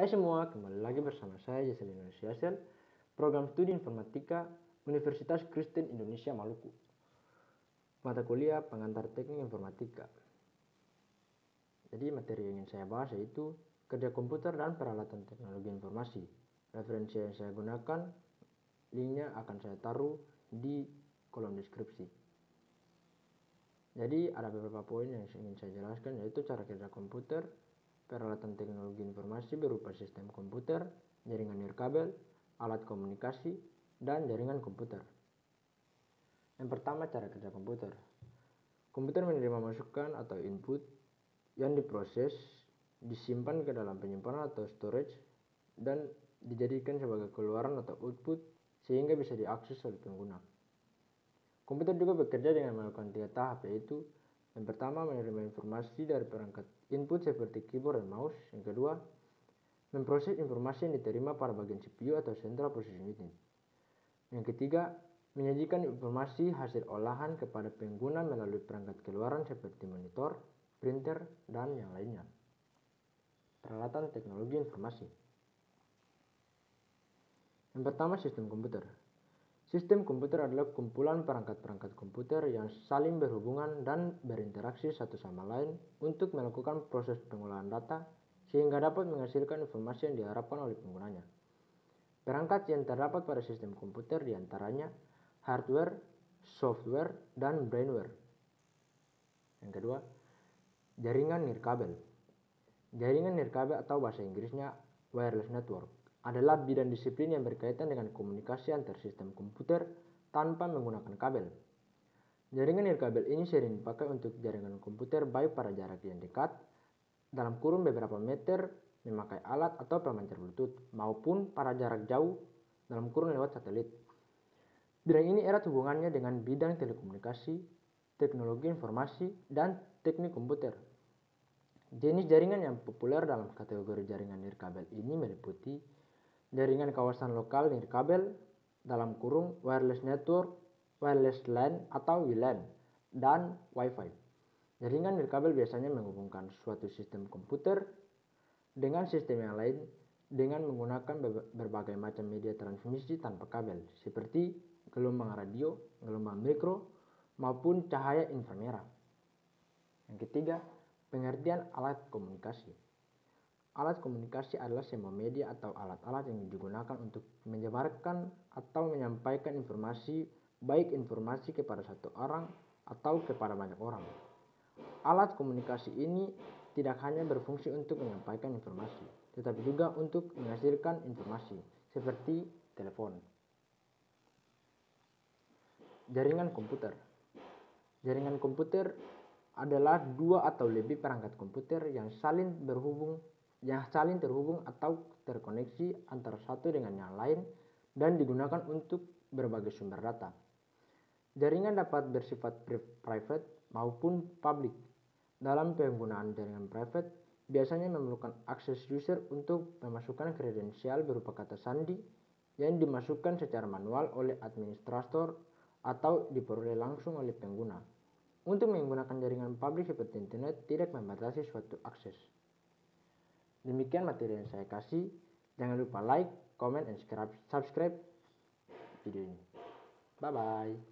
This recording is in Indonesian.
Hai semua, kembali lagi bersama saya Jesselino Siasel, program studi informatika Universitas Kristen Indonesia Maluku. Mata kuliah pengantar teknik informatika. Jadi materi yang ingin saya bahas yaitu kerja komputer dan peralatan teknologi informasi. Referensi yang saya gunakan, linknya akan saya taruh di kolom deskripsi. Jadi ada beberapa poin yang ingin saya jelaskan, yaitu cara kerja komputer, peralatan teknologi informasi berupa sistem komputer, jaringan nirkabel, alat komunikasi, dan jaringan komputer. Yang pertama, cara kerja komputer. Komputer menerima masukan atau input yang diproses, disimpan ke dalam penyimpanan atau storage, dan dijadikan sebagai keluaran atau output sehingga bisa diakses oleh pengguna. Komputer juga bekerja dengan melakukan 3 tahap, yaitu yang pertama, menerima informasi dari perangkat input seperti keyboard dan mouse. Yang kedua, memproses informasi yang diterima pada bagian CPU atau Central Processing Unit. Yang ketiga, menyajikan informasi hasil olahan kepada pengguna melalui perangkat keluaran seperti monitor, printer, dan yang lainnya. Peralatan teknologi informasi. Yang pertama, sistem komputer. Sistem komputer adalah kumpulan perangkat-perangkat komputer yang saling berhubungan dan berinteraksi satu sama lain untuk melakukan proses pengolahan data sehingga dapat menghasilkan informasi yang diharapkan oleh penggunanya. Perangkat yang terdapat pada sistem komputer diantaranya hardware, software, dan brainware. Yang kedua, jaringan nirkabel. Jaringan nirkabel atau bahasa Inggrisnya wireless network adalah bidang disiplin yang berkaitan dengan komunikasi antar sistem komputer tanpa menggunakan kabel. Jaringan nirkabel ini sering dipakai untuk jaringan komputer baik pada jarak yang dekat, dalam kurun beberapa meter memakai alat atau pemancar Bluetooth, maupun pada jarak jauh, dalam kurun lewat satelit. Bidang ini erat hubungannya dengan bidang telekomunikasi, teknologi informasi, dan teknik komputer. Jenis jaringan yang populer dalam kategori jaringan nirkabel ini meliputi jaringan kawasan lokal nirkabel, dalam kurung wireless network, wireless LAN atau WLAN, dan Wi-Fi. Jaringan nirkabel biasanya menghubungkan suatu sistem komputer dengan sistem yang lain dengan menggunakan berbagai macam media transmisi tanpa kabel, seperti gelombang radio, gelombang mikro, maupun cahaya inframerah. Yang ketiga, pengertian alat komunikasi. Alat komunikasi adalah semua media atau alat-alat yang digunakan untuk menyebarkan atau menyampaikan informasi, baik informasi kepada satu orang atau kepada banyak orang. Alat komunikasi ini tidak hanya berfungsi untuk menyampaikan informasi, tetapi juga untuk menghasilkan informasi, seperti telepon. Jaringan komputer. Jaringan komputer adalah 2 atau lebih perangkat komputer yang saling terhubung atau terkoneksi antara satu dengan yang lain dan digunakan untuk berbagai sumber data. Jaringan dapat bersifat private maupun public. Dalam penggunaan jaringan private, biasanya memerlukan akses user untuk memasukkan kredensial berupa kata sandi yang dimasukkan secara manual oleh administrator atau diperoleh langsung oleh pengguna. Untuk menggunakan jaringan publik seperti internet tidak membatasi suatu akses. Demikian materi yang saya kasih. Jangan lupa like, comment, dan subscribe video ini. Bye-bye.